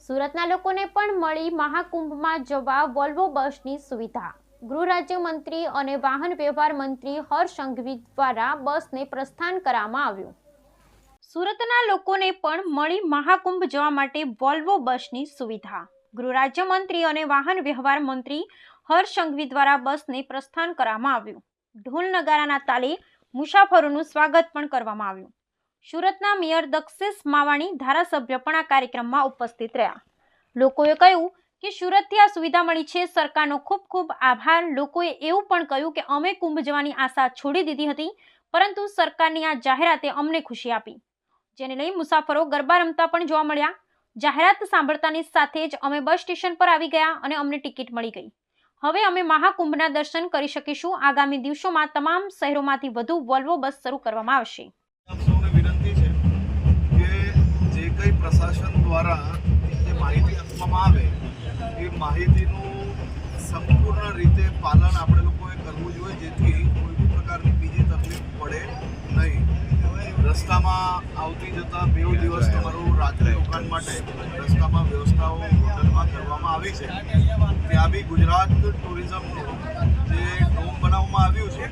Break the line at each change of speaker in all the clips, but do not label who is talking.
સુરતના લોકોને પણ મળી મહાકુંભમાં જવા વોલ્વો બસની સુવિધા। ગૃહ રાજ્યમંત્રી અને વાહન વ્યવહાર મંત્રી હર્ષ સંઘવી દ્વારા બસને પ્રસ્થાન કરવામાં આવ્યું। સુરતના લોકોને પણ મળી મહાકુંભ જવા માટે વોલ્વો બસની સુવિધા। ગૃહ રાજ્યમંત્રી અને વાહન વ્યવહાર મંત્રી હર્ષ સંઘવી દ્વારા બસને પ્રસ્થાન કરવામાં આવ્યું। ઢોલ નગારાના તાલે મુસાફરોનું સ્વાગત પણ કરવામાં આવ્યું। સુરતના મેયર દક્ષેશ માવાણી ધારાસભ્ય પણ આ કાર્યક્રમમાં ઉપસ્થિત રહ્યા। લોકોએ કહ્યું કે સુરતથી આ સુવિધા મળી છે, સરકારનો ખૂબ ખૂબ આભાર। લોકોએ એવું પણ કહ્યું કે અમે કુંભ જવાની આશા છોડી દીધી હતી, પરંતુ સરકારની આ જાહેરાતે અમને ખુશી આપી, જેને લઈ મુસાફરો ગરબા રમતા પણ જોવા મળ્યા। જાહેરાત સાંભળતાની સાથે જ અમે બસ સ્ટેશન પર આવી ગયા અને અમને ટિકિટ મળી ગઈ। હવે અમે મહાકુંભના દર્શન કરી શકીશું। આગામી દિવસોમાં તમામ શહેરોમાંથી વધુ વોલ્વો બસ શરૂ કરવામાં આવશે।
પ્રશાસન દ્વારા જે માહિતી આપવામાં આવે એ માહિતીનું સંપૂર્ણ રીતે પાલન આપણે લોકોએ કરવું જોઈએ, જેથી કોઈ પણ પ્રકારની બીજી તકલીફ પડે નહીં। રસ્તામાં આવતી જતા 2 દિવસ તમારું રાત્રિ રોકાણ માટે રસ્તામાં વ્યવસ્થાઓ હોટલમાં કરવામાં આવી છે। ત્યાં બી ગુજરાત ટુરિઝમનું જે ડોમ બનાવવામાં આવ્યું છે,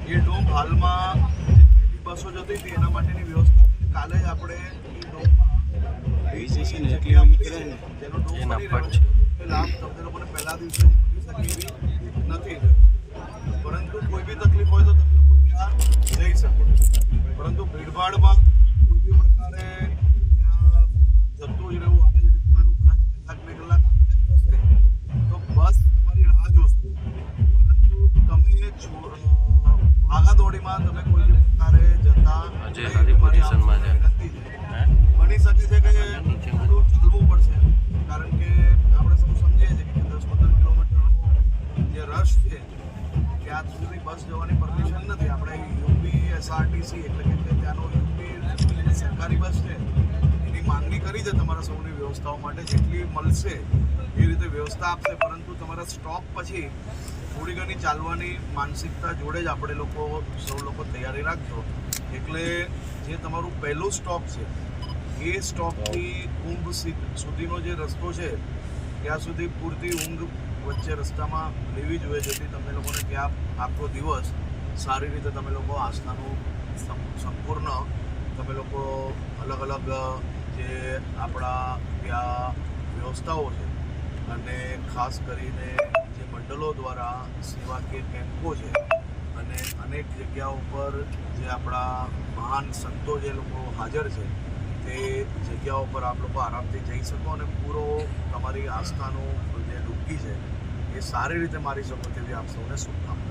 એ ડોમ હાલમાં જે પહેલી બસો જતી હતી એના માટેની વ્યવસ્થા કાલે જ આપણે એ ડોમમાં લાભ તમને લોકોને પહેલા દિવસે મળી શકે એવી નથી, પરંતુ કોઈ બી તકલીફ હોય તો તમે લોકો ત્યાં જઈ શકો। પરંતુ ભીડભાડમાં કોઈ બી પ્રકારે ત્યાં જતું જ રહેવું, આગળ જવાનું કલાક 2 કલાક તો બસ તમારી રાહ જોશે, પરંતુ તમે ભાગાદોડીમાં તમે કોઈ બી પ્રકારે જતા બની શકે છે કે ચાલવું પડશે, કારણ કે આપણે સૌ સમજીએ છીએ કે 10-15 કિલોમીટરનો જે રશ છે ત્યાં સુધી બસ જવાની પરમિશન નથી। આપણે યુપી એસઆરટીસી એટલે કે ત્યાંનો યુપી સરકારી બસ છે એની માંગણી કરી છે તમારા સૌની વ્યવસ્થાઓ માટે, જેટલી મળશે એ રીતે વ્યવસ્થા આપશે, પરંતુ તમારા સ્ટોપ પછી થોડી ઘણી ચાલવાની માનસિકતા જોડે જ આપણે લોકો સૌ લોકો તૈયારી રાખજો। એટલે જે તમારું પહેલું સ્ટોપ છે એ સ્ટોપથી કુંભ સુધીનો જે રસ્તો છે ત્યાં સુધી પૂરતી ઊંઘ વચ્ચે રસ્તામાં લેવી જોઈએ, જેથી તમે લોકોને ત્યાં આખો દિવસ સારી રીતે તમે લોકો આસ્થાનું સંપૂર્ણ તમે લોકો અલગ અલગ જે આપણા ત્યાં વ્યવસ્થાઓ છે અને ખાસ કરીને જે મંડળો દ્વારા સેવાકીય કેમ્પો છે અને અનેક જગ્યાઓ પર જે આપણા મહાન સંતો જે લોકો હાજર છે તે જગ્યાઓ પર આપ લોકો આરામથી જઈ શકો અને પૂરો તમારી આસ્થાનું જે ડૂબકી છે એ સારી રીતે મારી શકો તેવી આપ સૌને શુભકામના।